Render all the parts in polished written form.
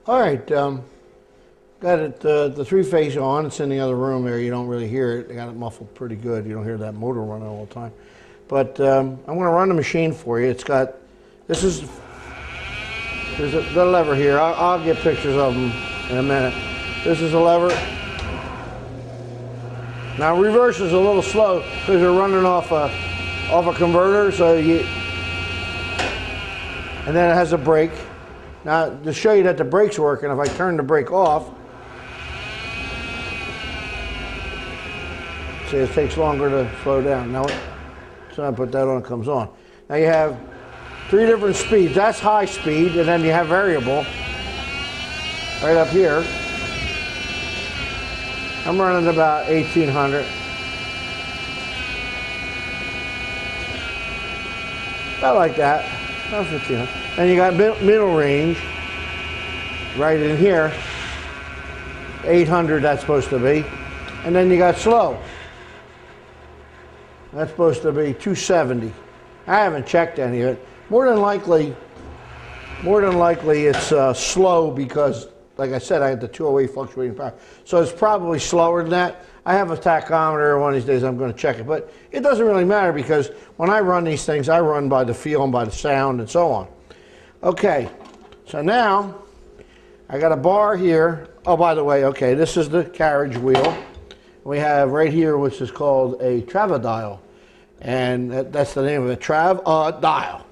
All right, got it, the three-phase on. It's in the other room there. You don't really hear it. I got it muffled pretty good. You don't hear that motor running all the time. But I'm going to run the machine for you. It's got, there's the lever here. I'll get pictures of them in a minute. This is a lever. Now reverse is a little slow because you're running off a converter, and then it has a brake. Now to show you that the brake's working, if I turn the brake off, see, it takes longer to slow down. Now, so I put that on, it comes on. Now you have 3 different speeds. That's high speed, and then you have variable right up here. I'm running about 1800. About like that, about 1500. And you got middle range right in here, 800 that's supposed to be. And then you got slow. That's supposed to be 270. I haven't checked any of it. More than likely it's slow because, like I said, I had the 208 fluctuating power. So it's probably slower than that. I have a tachometer. One of these days I'm going to check it. But it doesn't really matter because when I run these things, I run by the feel and by the sound and so on. Okay, so now I got a bar here. Oh, by the way, okay, this is the carriage wheel. We have right here which is called a travadial. And that's the name of it, dial,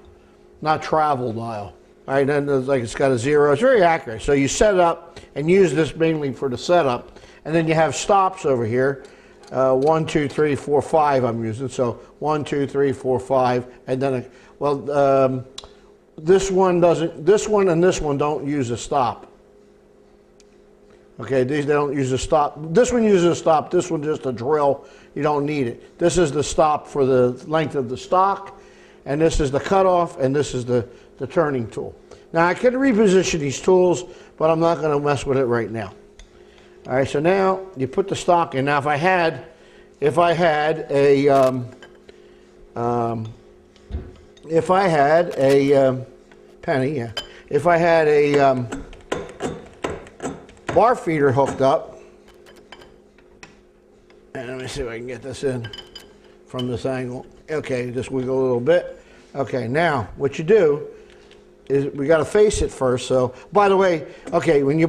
not travel dial. Right, then there's like it's got a 0. It's very accurate. So you set it up and use this mainly for the setup, and then you have stops over here. 1, 2, 3, 4, 5. I'm using so 1, 2, 3, 4, 5, and then this one doesn't. This one and this one don't use a stop. Okay, they don't use a stop. This one uses a stop. This one just a drill. You don't need it. This is the stop for the length of the stock, and this is the cutoff, and this is the turning tool. Now I could reposition these tools, but I'm not going to mess with it right now. All right, so now you put the stock in. Now if I had a penny, yeah, if I had a bar feeder hooked up, and let me see if I can get this in from this angle. Okay, just wiggle a little bit. Okay, now what you do is we got to face it first. So, by the way, okay, when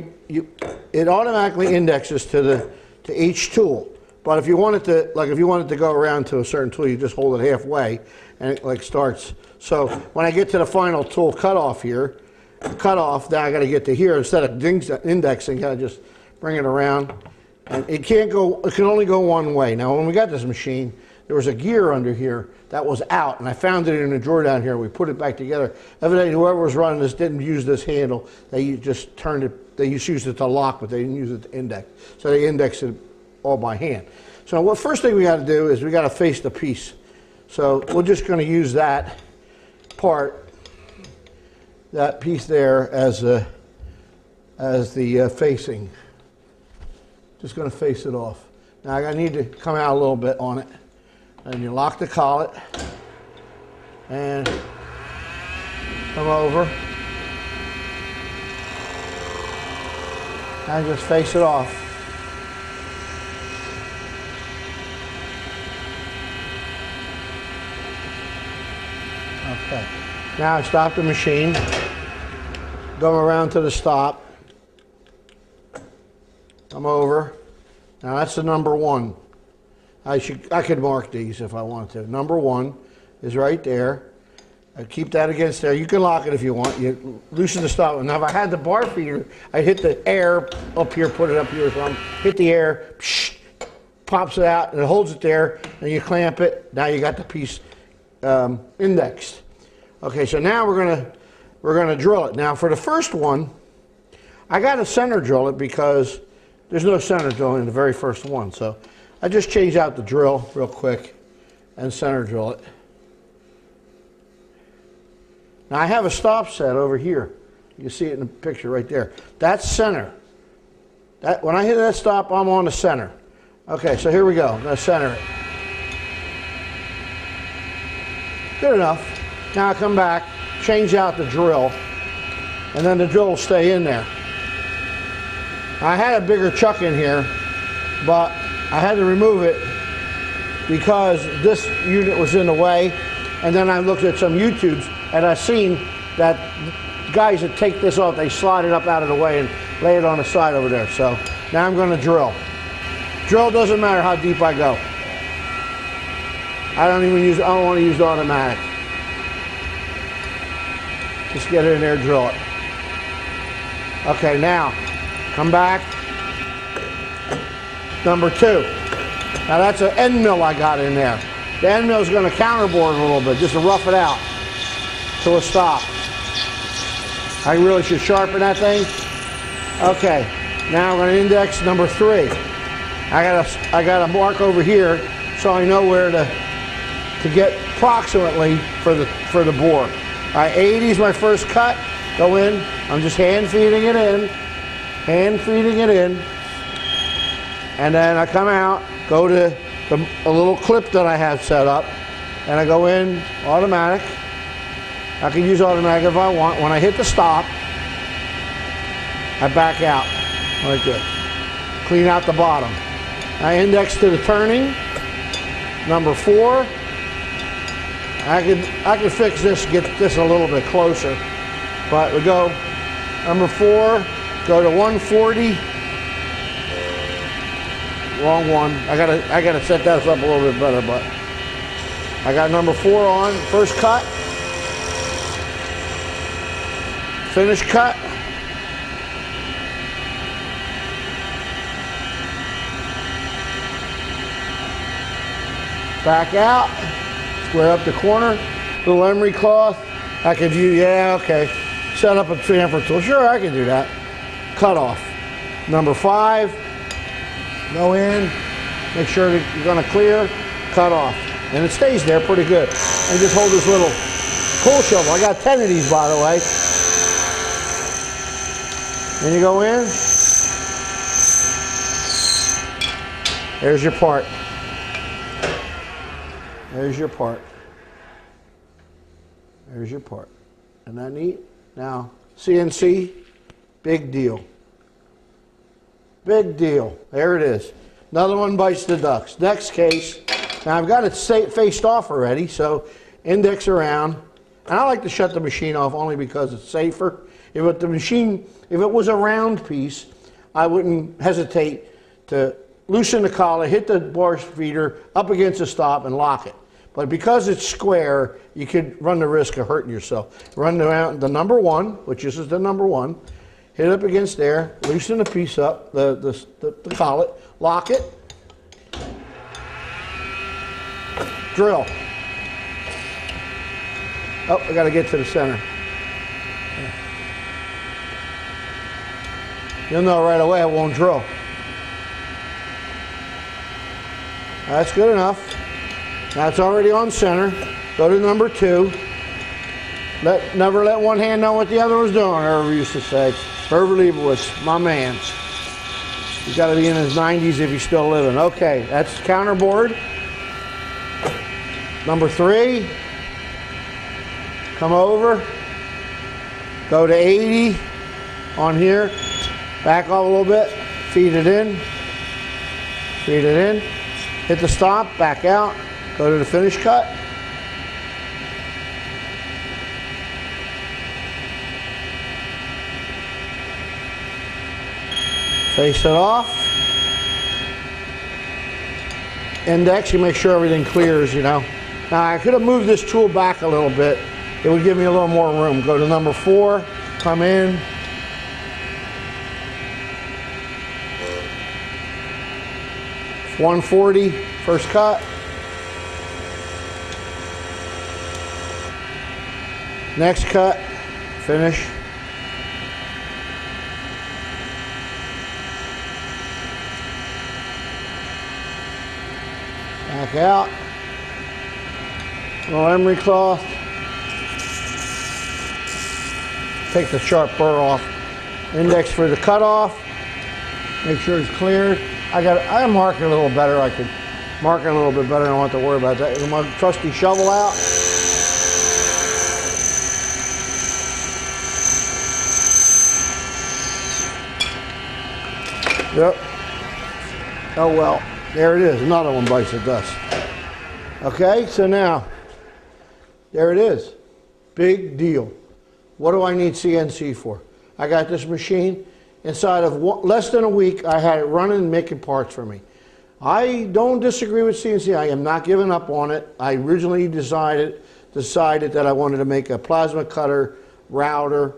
it automatically indexes to each tool. But if you want it to go around to a certain tool, you just hold it halfway, and it like starts. So when I get to the final tool cutoff here, now I got to get to here instead of indexing. I just bring it around, and it can't go. It can only go one way. Now, when we got this machine, there was a gear under here that was out, and I found it in a drawer down here. We put it back together. Evidently, whoever was running this didn't use this handle. They just turned it. They just used it to lock, but they didn't use it to index. So they indexed it all by hand. So what first thing we got to do is we got to face the piece. So we're just going to use that part, that piece there as the facing. Just going to face it off. Now I need to come out a little bit on it. And you lock the collet and come over and just face it off. Okay. Now I stop the machine, go around to the stop, come over. Now that's the number 1. I could mark these if I wanted to. Number 1 is right there. I keep that against there. You can lock it if you want. You loosen the stop. Now if I had the bar feeder, I'd hit the air up here, put it up here or something. Hit the air, psh, pops it out, and it holds it there. And you clamp it. Now you got the piece indexed. Okay, so now we're gonna drill it. Now for the first one, I got to center drill it because there's no center drill in the very first one. So I just change out the drill real quick and center drill it. Now I have a stop set over here. You can see it in the picture right there. That's center. When I hit that stop, I'm on the center. Okay, so here we go. I'm going to center it. Good enough. Now I come back, change out the drill, and then the drill will stay in there. I had a bigger chuck in here, but I had to remove it because this unit was in the way. And then I looked at some YouTubes and I seen that guys that take this off, they slide it up out of the way and lay it on the side over there. So now I'm going to drill. Drill doesn't matter how deep I go. I don't want to use the automatic. Just get it in there, drill it. Okay, now come back. Number 2. Now that's an end mill I got in there. The end mill is going to counterboard a little bit just to rough it out to a stop. I really should sharpen that thing. Okay, now I'm going to index number 3. I got a mark over here so I know where to get approximately for the bore. All right, 80 is my first cut. Go in. I'm just hand feeding it in. Hand feeding it in. And then I come out, go to a little clip that I have set up, and I go in automatic. I can use automatic if I want. When I hit the stop, I back out like this. Clean out the bottom. I index to the turning. Number 4. I could fix this, get this a little bit closer. But we go number 4, go to 140. Wrong one. I gotta set that up a little bit better, but I got number 4 on. First cut. Finish cut. Back out. Square up the corner. Little emery cloth. I could view, yeah, okay. Set up a chamfer tool. Sure, I can do that. Cut off. Number 5. Go in. Make sure that you're going to clear. Cut off. And it stays there pretty good. And just hold this little pull shovel. I got 10 of these, by the way. Then you go in. There's your part. There's your part. There's your part. Isn't that neat? Now, CNC, big deal. Big deal. There it is. Another one bites the dust. Next case. Now, I've got it faced off already, so index around. And I like to shut the machine off only because it's safer. If it was a round piece, I wouldn't hesitate to loosen the collar, hit the bar feeder up against the stop, and lock it. But because it's square, you could run the risk of hurting yourself. Run around the number 1, which is the number 1, hit it up against there, loosen the piece up, the collet, lock it, drill. Oh, I got to get to the center. You'll know right away it won't drill. That's good enough. That's already on center. Go to number 2. Never let one hand know what the other was doing, Irv used to say. Irv Leibowitz, my man. He's got to be in his 90s if he's still living. Okay, that's counterboard. Number 3. Come over. Go to 80 on here. Back off a little bit. Feed it in. Feed it in. Hit the stop. Back out. Go to the finish cut. Face it off. Index, you make sure everything clears, you know. Now I could have moved this tool back a little bit. It would give me a little more room. Go to number 4, come in. $140, first cut. Next cut, finish. Back out. Little emery cloth. Take the sharp burr off. Index for the cutoff. Make sure it's cleared. I mark it a little better. I could mark it a little bit better. I don't have to worry about that. Get my trusty shovel out. Yep. Oh well, there it is. Another one bites the dust. Okay, so now, there it is. Big deal. What do I need CNC for? I got this machine. Inside of less than a week, I had it running and making parts for me. I don't disagree with CNC. I am not giving up on it. I originally decided that I wanted to make a plasma cutter, router,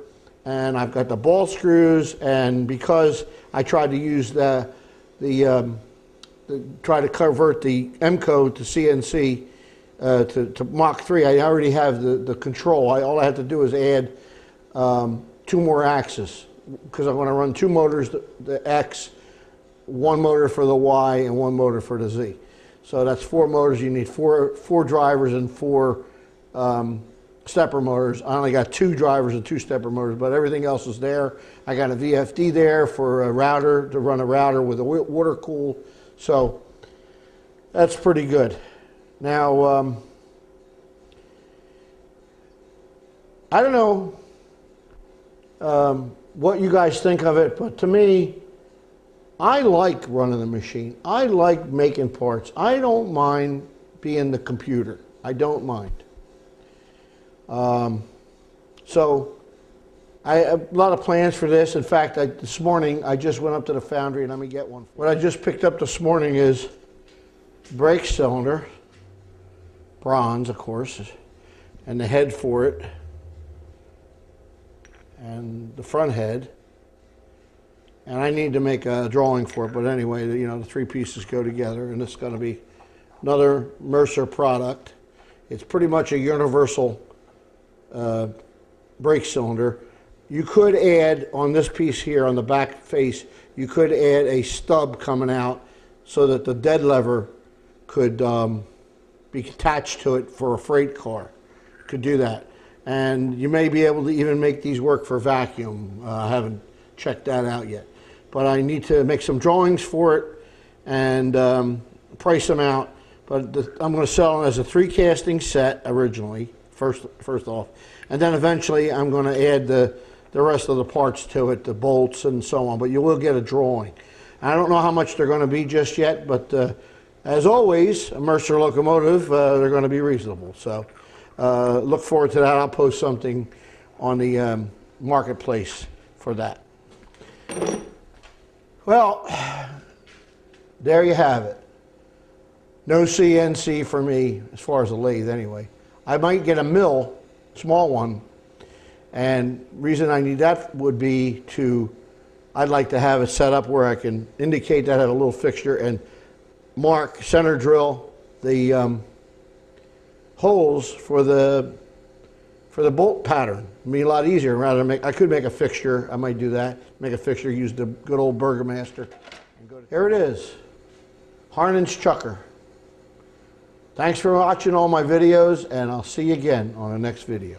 and I've got the ball screws, and because I tried to use try to convert the M code to CNC to Mach 3, I already have the control. All I have to do is add 2 more axes, because I'm going to run 2 motors, the X, 1 motor for the Y, and 1 motor for the Z. So that's 4 motors. You need four drivers and 4 stepper motors. I only got 2 drivers and 2 stepper motors, but everything else is there. I got a VFD there for a router, to run a router with a water cool. So that's pretty good. Now, I don't know what you guys think of it, but to me, I like running the machine. I like making parts. I don't mind being the computer. I don't mind. So I have a lot of plans for this. In fact, this morning I just went up to the foundry and let me get one. What I just picked up this morning is brake cylinder, bronze of course, and the head for it, and the front head. And I need to make a drawing for it, but anyway, you know, the 3 pieces go together, and it's going to be another Mercer product. It's pretty much a universal brake cylinder. You could add on this piece here on the back face, you could add a stub coming out so that the dead lever could be attached to it for a freight car. You could do that. And you may be able to even make these work for vacuum. I haven't checked that out yet. But I need to make some drawings for it and price them out. But I'm going to sell them as a 3 casting set originally, first off. And then eventually I'm going to add the rest of the parts to it, the bolts and so on. But you will get a drawing. I don't know how much they're going to be just yet, but as always, a Mercer locomotive, they're going to be reasonable. So look forward to that. I'll post something on the marketplace for that. Well, there you have it. No CNC for me, as far as a lathe anyway. I might get a mill, small one, and reason I need that would be I'd like to have it set up where I can indicate that I have a little fixture and mark, center drill the holes for the bolt pattern. It'd be a lot easier. Rather than I could make a fixture. I might do that. Make a fixture. Use the good old Burgermaster. Here it is, Harninge chucker. Thanks for watching all my videos, and I'll see you again on the next video.